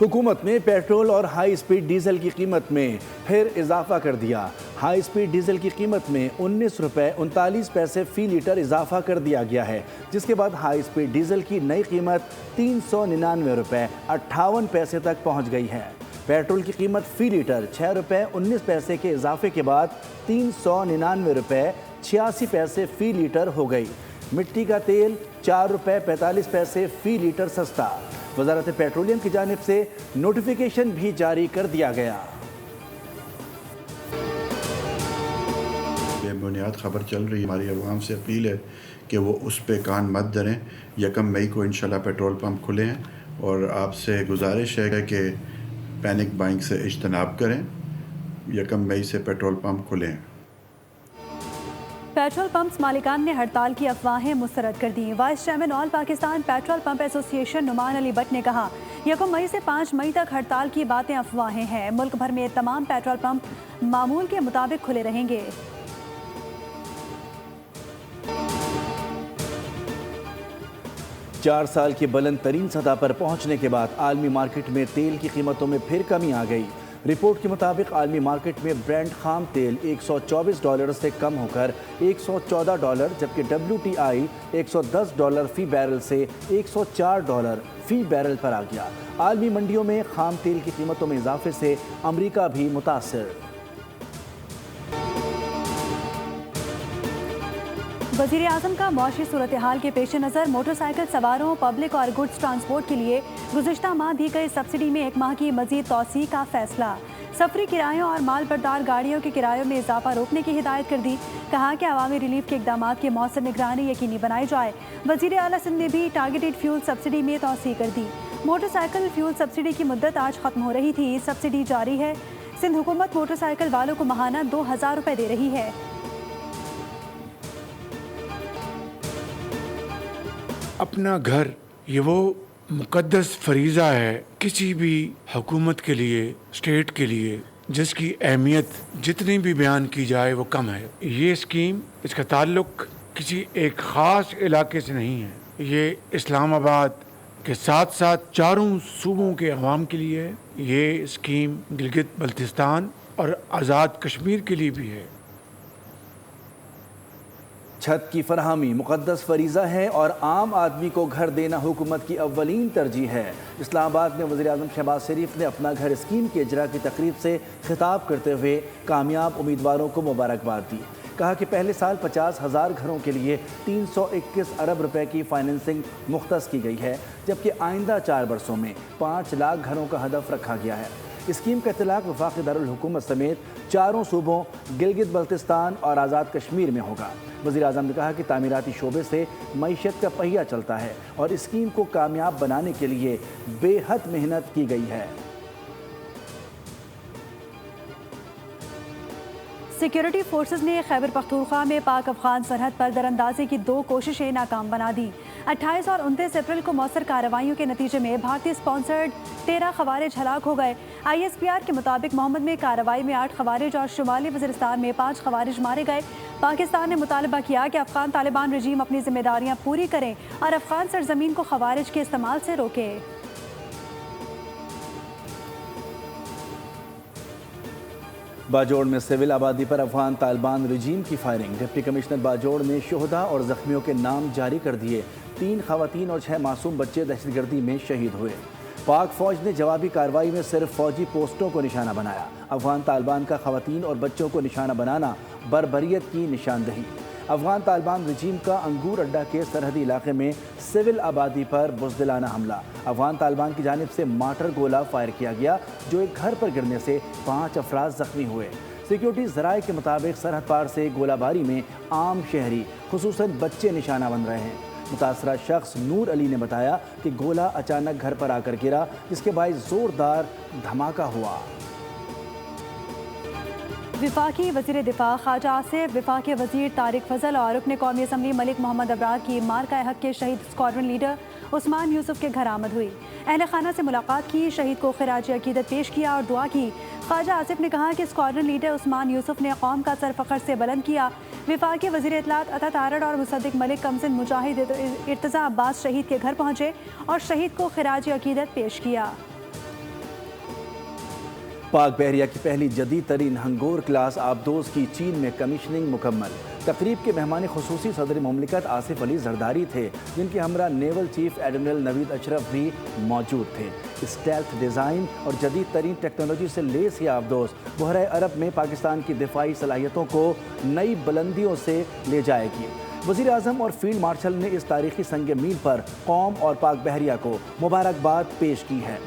حکومت نے پیٹرول اور ہائی اسپیڈ ڈیزل کی قیمت میں پھر اضافہ کر دیا۔ ہائی اسپیڈ ڈیزل کی قیمت میں 19.39 فی لیٹر اضافہ کر دیا گیا ہے، جس کے بعد ہائی اسپیڈ ڈیزل کی نئی قیمت 399.58 تک پہنچ گئی ہے۔ پیٹرول کی قیمت فی لیٹر 6.19 روپے کے اضافے کے بعد 399.86 فی لیٹر ہو گئی۔ مٹی کا تیل 4.45 فی لیٹر سستا۔ وزارت پیٹرولیم کی جانب سے نوٹیفیکیشن بھی جاری کر دیا گیا۔ بے بنیاد خبر چل رہی ہے، ہماری عوام سے اپیل ہے کہ وہ اس پہ کان مت دھریں۔ 1 مئی کو انشاءاللہ پیٹرول پمپ کھلے ہیں اور آپ سے گزارش ہے کہ پینک بائنگ سے اجتناب کریں۔ 1 مئی سے پیٹرول پمپ کھلے ہیں۔ پیٹرول پمپس مالکان نے ہڑتال کی افواہیں مسترد کر دیں۔ وائس چیئرمین آل پاکستان پیٹرول پمپ ایسوسی ایشن نعمان علی بٹ نے کہا، 1 مئی سے 5 مئی تک ہڑتال کی باتیں افواہیں ہیں۔ ملک بھر میں تمام پیٹرول پمپ معمول کے مطابق کھلے رہیں گے۔ 4 سال کی بلند ترین سطح پر پہنچنے کے بعد عالمی مارکیٹ میں تیل کی قیمتوں میں پھر کمی آ گئی۔ رپورٹ کے مطابق عالمی مارکیٹ میں برینٹ خام تیل $124 سے کم ہو کر $114، جبکہ WTI $110 فی بیرل سے $104 فی بیرل پر آ گیا۔ عالمی منڈیوں میں خام تیل کی قیمتوں میں اضافے سے امریکہ بھی متاثر۔ وزیر اعظم کا معاشی صورتحال کے پیش نظر موٹر سائیکل سواروں، پبلک اور گڈز ٹرانسپورٹ کے لیے گزشتہ ماہ دی گئی سبسڈی میں 1 ماہ کی مزید توسیع کا فیصلہ۔ سفری کرایوں اور مال بردار گاڑیوں کے کرایوں میں اضافہ روکنے کی ہدایت کر دی۔ کہا کہ عوامی ریلیف کے اقدامات کی مؤثر نگرانی یقینی بنائی جائے۔ وزیر اعلیٰ سندھ نے بھی ٹارگیٹڈ فیول سبسڈی میں توسیع کر دی۔ موٹر سائیکل فیول سبسڈی کی مدت آج ختم ہو رہی تھی۔ سبسڈی جاری ہے۔ سندھ حکومت موٹر سائیکل والوں کو ماہانہ 2000 روپے دے رہی ہے۔ اپنا گھر یہ وہ مقدس فریضہ ہے کسی بھی حکومت کے لیے، اسٹیٹ کے لیے، جس کی اہمیت جتنی بھی بیان کی جائے وہ کم ہے۔ یہ اسکیم، اس کا تعلق کسی ایک خاص علاقے سے نہیں ہے۔ یہ اسلام آباد کے ساتھ ساتھ چاروں صوبوں کے عوام کے لیے ہے۔ یہ اسکیم گلگت بلتستان اور آزاد کشمیر کے لیے بھی ہے۔ چھت کی فراہمی مقدس فریضہ ہے اور عام آدمی کو گھر دینا حکومت کی اولین ترجیح ہے۔ اسلام آباد میں وزیر اعظم شہباز شریف نے اپنا گھر اسکیم کے اجرا کی تقریب سے خطاب کرتے ہوئے کامیاب امیدواروں کو مبارکباد دی۔ کہا کہ پہلے سال 50,000 گھروں کے لیے 321 ارب روپے کی فائننسنگ مختص کی گئی ہے، جبکہ آئندہ 4 برسوں میں 5 لاکھ گھروں کا ہدف رکھا گیا ہے۔ اسکیم کا اطلاق وفاقی دارالحکومت سمیت چاروں صوبوں گلگت بلتستان اور آزاد کشمیر میں ہوگا۔ وزیر اعظم نے کہا کہ تعمیراتی شعبے سے معیشت کا پہیہ چلتا ہے اور اسکیم کو کامیاب بنانے کے لیے بے حد محنت کی گئی ہے۔ سیکیورٹی فورسز نے خیبر پختونخوا میں پاک افغان سرحد پر دراندازی کی 2 کوششیں ناکام بنا دی۔ 28 اور 29 اپریل کو مؤثر کارروائیوں کے نتیجے میں بھارتی اسپانسرڈ 13 خوارج ہلاک ہو گئے۔ ISPR کے مطابق محمد میں کارروائی میں 8 خوارج اور شمالی وزیرستان میں 5 خوارج مارے گئے۔ پاکستان نے مطالبہ کیا کہ افغان طالبان رجیم اپنی ذمہ داریاں پوری کریں اور افغان سرزمین کو خوارج کے استعمال سے روکے۔ باجوڑ میں سول آبادی پر افغان طالبان رجیم کی فائرنگ۔ ڈپٹی کمشنر باجوڑ نے شہداء اور زخمیوں کے نام جاری کر دیے۔ 3 خواتین اور 6 معصوم بچے دہشت گردی میں شہید ہوئے۔ پاک فوج نے جوابی کارروائی میں صرف فوجی پوسٹوں کو نشانہ بنایا۔ افغان طالبان کا خواتین اور بچوں کو نشانہ بنانا بربریت کی نشاندہی۔ افغان طالبان رجیم کا انگور اڈہ کے سرحدی علاقے میں سول آبادی پر بزدلانہ حملہ۔ افغان طالبان کی جانب سے مارٹر گولہ فائر کیا گیا، جو ایک گھر پر گرنے سے 5 افراد زخمی ہوئے۔ سیکیورٹی ذرائع کے مطابق سرحد پار سے گولہ باری میں عام شہری خصوصاً بچے نشانہ بن رہے ہیں۔ متاثرہ شخص نور علی نے بتایا کہ گولہ اچانک گھر پر آ کر گرا، جس کے باعث زوردار دھماکہ ہوا۔ وفاقی وزیر دفاع خواجہ آصف، وفاقی وزیر طارق فضل اور رکن قومی اسمبلی ملک محمد ابرار کی مارکہ حق کے شہید اسکواڈرن لیڈر عثمان یوسف کے گھر آمد ہوئی۔ اہل خانہ سے ملاقات کی، شہید کو خراج عقیدت پیش کیا اور دعا کی۔ خواجہ آصف نے کہا کہ اسکواڈرن لیڈر عثمان یوسف نے قوم کا سر فخر سے بلند کیا۔ وفاقی وزیر اطلاعات عطا تارڑ اور مصدق ملک کمزن مجاہد ارتضیٰ عباس شہید کے گھر پہنچے اور شہید کو خراج عقیدت پیش کیا۔ پاک بحریہ کی پہلی جدید ترین ہنگور کلاس آبدوز کی چین میں کمیشننگ مکمل۔ تقریب کے مہمان خصوصی صدر مملکت آصف علی زرداری تھے، جن کے ہمراہ نیول چیف ایڈمرل نوید اشرف بھی موجود تھے۔ اسٹیلتھ ڈیزائن اور جدید ترین ٹیکنالوجی سے لیس یہ آبدوز بحیرہ عرب میں پاکستان کی دفاعی صلاحیتوں کو نئی بلندیوں سے لے جائے گی۔ وزیر اعظم اور فیلڈ مارشل نے اس تاریخی سنگ میل پر قوم اور پاک بحریہ کو مبارکباد پیش کی ہے۔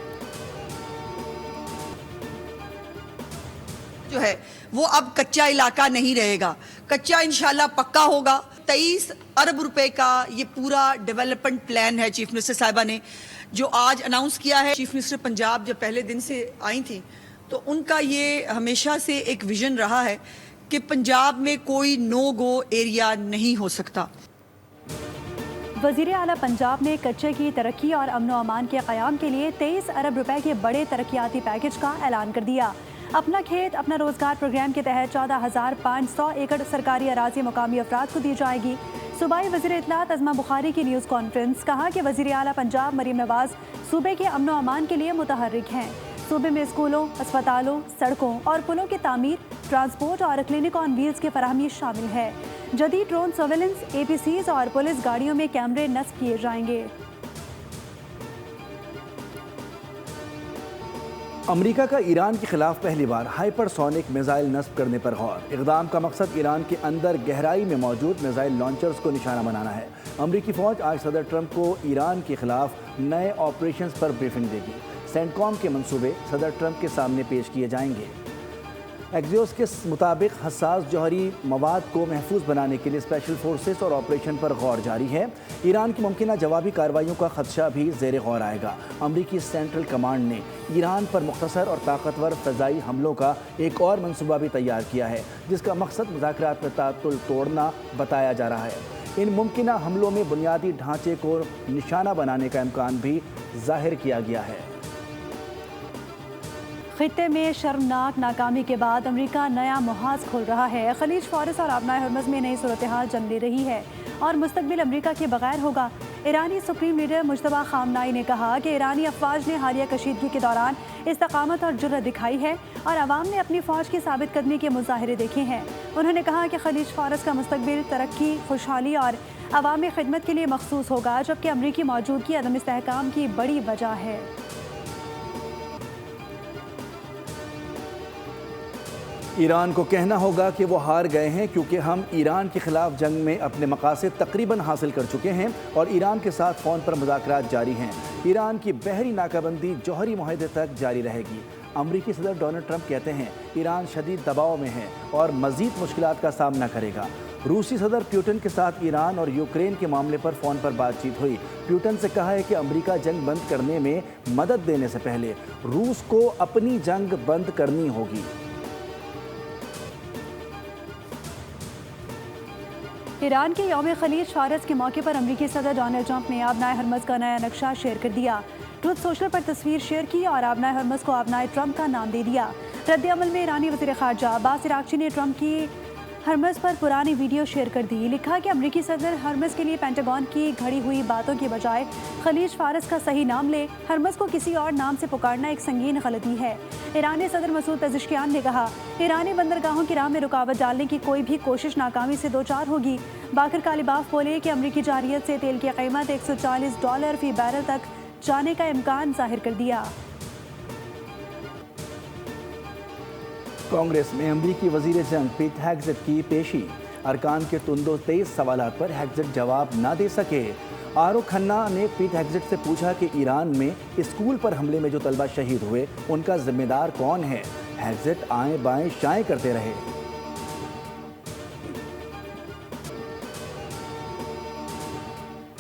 جو ہے وہ اب کچا علاقہ نہیں رہے گا، کچا انشاءاللہ پکا ہوگا۔ 23 ارب روپے کا یہ پورا ڈیولپمنٹ پلان ہے چیف منسٹر صاحبہ نے جو آج اناؤنس کیا ہے۔ چیف منسٹر پنجاب جب پہلے دن سے آئی تھیں تو ان کا یہ ہمیشہ سے ایک ویژن رہا ہے کہ پنجاب میں کوئی نو گو ایریا نہیں ہو سکتا۔ وزیر اعلیٰ پنجاب نے کچے کی ترقی اور امن و امان کے قیام کے لیے 23 ارب روپے کے بڑے ترقیاتی پیکج کا اعلان کر دیا۔ اپنا کھیت اپنا روزگار پروگرام کے تحت 14,500 ایکڑ سرکاری اراضی مقامی افراد کو دی جائے گی۔ صوبائی وزیر اطلاعات عظمہ بخاری کی نیوز کانفرنس، کہا کہ وزیر اعلیٰ پنجاب مریم نواز صوبے کے امن و امان کے لیے متحرک ہیں۔ صوبے میں اسکولوں، اسپتالوں، سڑکوں اور پلوں کی تعمیر، ٹرانسپورٹ اور کلینک آن ویلز کی فراہمی شامل ہے۔ جدید ڈرون سرویلنس، APCs اور پولیس گاڑیوں میں کیمرے نصب کیے جائیں گے۔ امریکہ کا ایران کے خلاف پہلی بار ہائپر سونک میزائل نصب کرنے پر غور۔ اقدام کا مقصد ایران کے اندر گہرائی میں موجود میزائل لانچرز کو نشانہ بنانا ہے۔ امریکی فوج آج صدر ٹرمپ کو ایران کے خلاف نئے آپریشنز پر بریفنگ دے گی۔ سینٹ کام کے منصوبے صدر ٹرمپ کے سامنے پیش کیے جائیں گے۔ ایکزیوس کے مطابق حساس جوہری مواد کو محفوظ بنانے کے لیے اسپیشل فورسز اور آپریشن پر غور جاری ہے۔ ایران کی ممکنہ جوابی کارروائیوں کا خدشہ بھی زیر غور آئے گا۔ امریکی سینٹرل کمانڈ نے ایران پر مختصر اور طاقتور فضائی حملوں کا ایک اور منصوبہ بھی تیار کیا ہے، جس کا مقصد مذاکرات میں تعطل توڑنا بتایا جا رہا ہے۔ ان ممکنہ حملوں میں بنیادی ڈھانچے کو نشانہ بنانے کا امکان بھی ظاہر کیا گیا ہے۔ خطے میں شرمناک ناکامی کے بعد امریکہ نیا محاذ کھول رہا ہے۔ خلیج فارس اور آبنائے ہرمز میں نئی صورتحال جم لے رہی ہے اور مستقبل امریکہ کے بغیر ہوگا۔ ایرانی سپریم لیڈر مجتبیٰ خامنائی نے کہا کہ ایرانی افواج نے حالیہ کشیدگی کے دوران استقامت اور جرأت دکھائی ہے اور عوام نے اپنی فوج کی ثابت قدمی کے مظاہرے دیکھے ہیں۔ انہوں نے کہا کہ خلیج فارس کا مستقبل ترقی، خوشحالی اور عوامی خدمت کے لیے مخصوص ہوگا، جبکہ امریکی موجودگی عدم استحکام کی بڑی وجہ ہے۔ ایران کو کہنا ہوگا کہ وہ ہار گئے ہیں، کیونکہ ہم ایران کے خلاف جنگ میں اپنے مقاصد تقریباً حاصل کر چکے ہیں اور ایران کے ساتھ فون پر مذاکرات جاری ہیں۔ ایران کی بحری ناکہ بندی جوہری معاہدے تک جاری رہے گی۔ امریکی صدر ڈونلڈ ٹرمپ کہتے ہیں ایران شدید دباؤ میں ہے اور مزید مشکلات کا سامنا کرے گا۔ روسی صدر پیوٹن کے ساتھ ایران اور یوکرین کے معاملے پر فون پر بات چیت ہوئی۔ پیوٹن سے کہا ہے کہ امریکہ جنگ بند کرنے میں مدد دینے سے پہلے روس کو اپنی جنگ بند کرنی ہوگی۔ ایران کے یوم خلیج فارس کے موقع پر امریکی صدر ڈونلڈ ٹرمپ نے آبنائے ہرمز کا نیا نقشہ شیئر کر دیا۔ ٹروتھ سوشل پر تصویر شیئر کی اور آبنائے ہرمز کو آبنائے ٹرمپ کا نام دے دیا۔ رد عمل میں ایرانی وزیر خارجہ عباس عراقچی نے ٹرمپ کی ہرمز پر پرانی ویڈیو شیئر کر دی۔ لکھا کہ امریکی صدر ہرمز کے لیے پینٹاگون کی گھڑی ہوئی باتوں کے بجائے خلیج فارس کا صحیح نام لے۔ ہرمز کو کسی اور نام سے پکارنا ایک سنگین غلطی ہے۔ ایرانی صدر مسعود پزشکیان نے کہا ایرانی بندرگاہوں کی راہ میں رکاوٹ ڈالنے کی کوئی بھی کوشش ناکامی سے دوچار ہوگی۔ باقر کالیباف بولے کہ امریکی جارحیت سے تیل کی قیمت $140 فی بیرل تک جانے کا امکان ظاہر کر دیا۔ کانگریس میں امریکی وزیر جنگ پیٹ ہیگزٹ کی پیشی۔ ارکان کے تندو 23 سوالات پر ہیگزٹ جواب نہ دے سکے۔ آرو کھنہ نے پیٹ ہیگزٹ سے پوچھا کہ ایران میں اسکول پر حملے میں جو طلبہ شہید ہوئے ان کا ذمہ دار کون ہے۔ ہیگزٹ آئیں بائیں شائیں کرتے رہے۔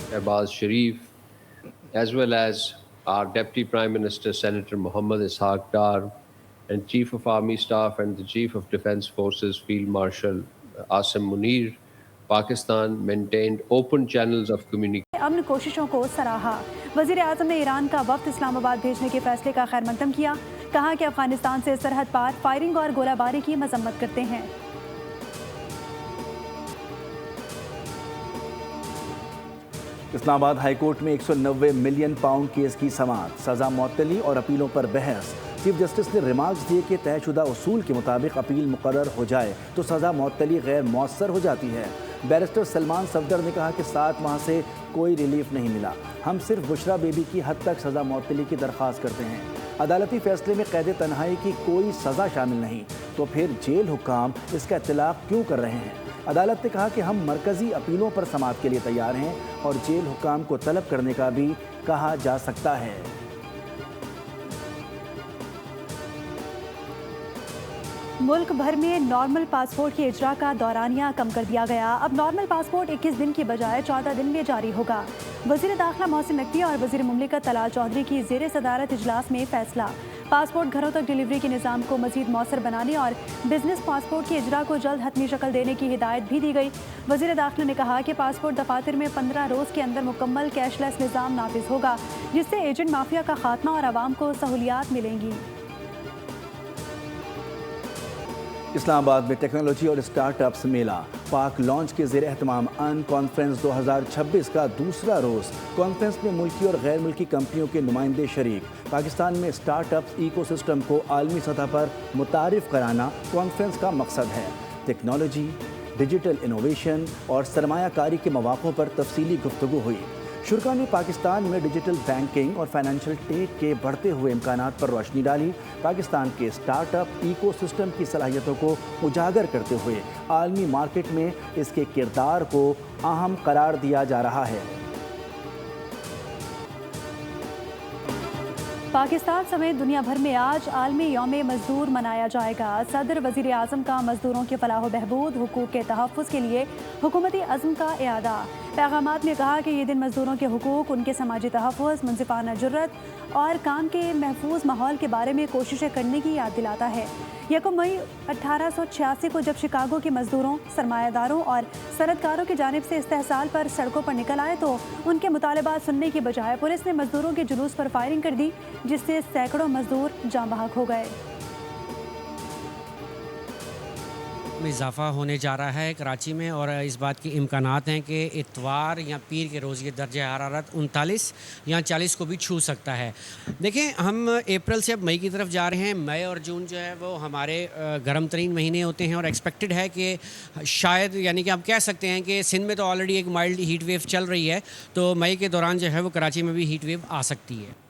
Shehbaz Sharif, as well as our Deputy Prime Minister Senator Mohammad Ishaq Dar and Chief of Army Staff and the Chief of Defence Forces Field Marshal Asim Munir, Pakistan maintained open channels of communication. امن کوششوں کو سراہا۔ وزیر اعظم نے ایران کا وفد اسلام آباد بھیجنے کے فیصلے کا خیر مقدم کیا۔ کہا کہ افغانستان سے سرحد پار فائرنگ اور گولہ باری کی مذمت کرتے ہیں۔ اسلام آباد ہائی کورٹ میں 190 ملین پاؤنڈ کیس کی سماعت، سزا معطلی اور اپیلوں پر بحث۔ چیف جسٹس نے ریمارکس دیے کہ طے شدہ اصول کے مطابق اپیل مقرر ہو جائے تو سزا معطلی غیر مؤثر ہو جاتی ہے۔ بیرسٹر سلمان صفدر نے کہا کہ 7 ماہ سے کوئی ریلیف نہیں ملا، ہم صرف بشرا بیبی کی حد تک سزا معطلی کی درخواست کرتے ہیں۔ عدالتی فیصلے میں قید تنہائی کی کوئی سزا شامل نہیں، تو پھر جیل حکام اس کا اطلاق کیوں کر رہے ہیں؟ عدالت نے کہا کہ ہم مرکزی اپیلوں پر سماعت کے لیے تیار ہیں اور جیل حکام کو طلب کرنے کا بھی کہا جا سکتا ہے۔ ملک بھر میں نارمل پاسپورٹ کے اجرا کا دورانیہ کم کر دیا گیا۔ اب نارمل پاسپورٹ 21 دن کی بجائے 14 دن میں جاری ہوگا۔ وزیر داخلہ محسن نقوی اور وزیر مملکت طلال چودھری کی زیر صدارت اجلاس میں فیصلہ۔ پاسپورٹ گھروں تک ڈیلیوری کے نظام کو مزید مؤثر بنانے اور بزنس پاسپورٹ کے اجرا کو جلد حتمی شکل دینے کی ہدایت بھی دی گئی۔ وزیر داخلہ نے کہا کہ پاسپورٹ دفاتر میں 15 روز کے اندر مکمل کیش لیس نظام نافذ ہوگا، جس سے ایجنٹ مافیا کا خاتمہ اور عوام کو سہولیات ملیں گی۔ اسلام آباد میں ٹیکنالوجی اور اسٹارٹ اپس میلہ پاک لانچ کے زیر اہتمام ان کانفرنس 2026 کا دوسرا روز۔ کانفرنس میں ملکی اور غیر ملکی کمپنیوں کے نمائندے شریک۔ پاکستان میں اسٹارٹ اپس ایکو سسٹم کو عالمی سطح پر متعارف کرانا کانفرنس کا مقصد ہے۔ ٹیکنالوجی، ڈیجیٹل انوویشن اور سرمایہ کاری کے مواقع پر تفصیلی گفتگو ہوئی۔ شرکا نے پاکستان میں ڈیجیٹل بینکنگ اور فائنینشیل ٹیک کے بڑھتے ہوئے امکانات پر روشنی ڈالی۔ پاکستان کے اسٹارٹ اپ ایکو سسٹم کی صلاحیتوں کو اجاگر کرتے ہوئے عالمی مارکیٹ میں اس کے کردار کو اہم قرار دیا جا رہا ہے۔ پاکستان سمیت دنیا بھر میں آج عالمی یوم مزدور منایا جائے گا۔ صدر وزیر اعظم کا مزدوروں کے فلاح و بہبود، حقوق کے تحفظ کے لیے حکومتی عزم کا اعادہ۔ پیغامات میں کہا کہ یہ دن مزدوروں کے حقوق، ان کے سماجی تحفظ، منصفانہ جرات اور کام کے محفوظ ماحول کے بارے میں کوششیں کرنے کی یاد دلاتا ہے۔ 1 مئی 1886 کو جب شکاگو کے مزدوروں، سرمایہ داروں اور صنعت کاروں کی جانب سے استحصال پر سڑکوں پر نکل آئے تو ان کے مطالبات سننے کی بجائے پولیس نے مزدوروں کے جلوس پر فائرنگ کر دی، جس سے سینکڑوں مزدور جاں بحق ہو گئے۔ میں اضافہ ہونے جا رہا ہے کراچی میں، اور اس بات کے امکانات ہیں کہ اتوار یا پیر کے روز یہ درجہ حرارت 39 یا 40 کو بھی چھو سکتا ہے۔ دیکھیں، ہم اپریل سے اب مئی کی طرف جا رہے ہیں۔ مئی اور جون جو ہے وہ ہمارے گرم ترین مہینے ہوتے ہیں، اور ایکسپیکٹڈ ہے کہ شاید، یعنی کہ آپ کہہ سکتے ہیں کہ سندھ میں تو آلریڈی ایک مائلڈ ہیٹ ویو چل رہی ہے، تو مئی کے دوران جو ہے وہ کراچی میں بھی ہیٹ ویو آ سکتی ہے۔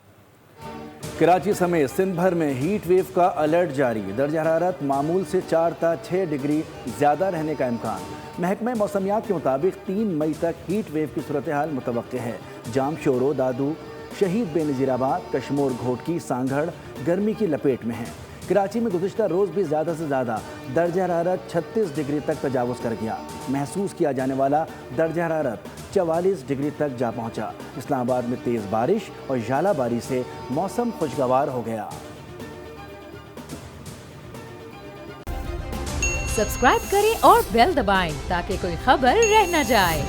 کراچی سمیت سندھ بھر میں ہیٹ ویو کا الرٹ جاری۔ درجہ حرارت معمول سے 4 تا 6 ڈگری زیادہ رہنے کا امکان۔ محکمہ موسمیات کے مطابق 3 مئی تک ہیٹ ویو کی صورتحال متوقع ہے۔ جام شورو، دادو، شہید بے نظیر آباد، کشمور گھوٹکی، سانگھڑ گرمی کی لپیٹ میں ہیں۔ کراچی میں گزشتہ روز بھی زیادہ سے زیادہ درجہ حرارت 36 ڈگری تک تجاوز کر گیا۔ محسوس کیا جانے والا درجہ حرارت 44 ڈگری تک جا پہنچا۔ اسلام آباد میں تیز بارش اور ژالہ باری سے موسم خوشگوار ہو گیا۔ سبسکرائب کریں اور بیل دبائیں تاکہ کوئی خبر رہ نہ جائے۔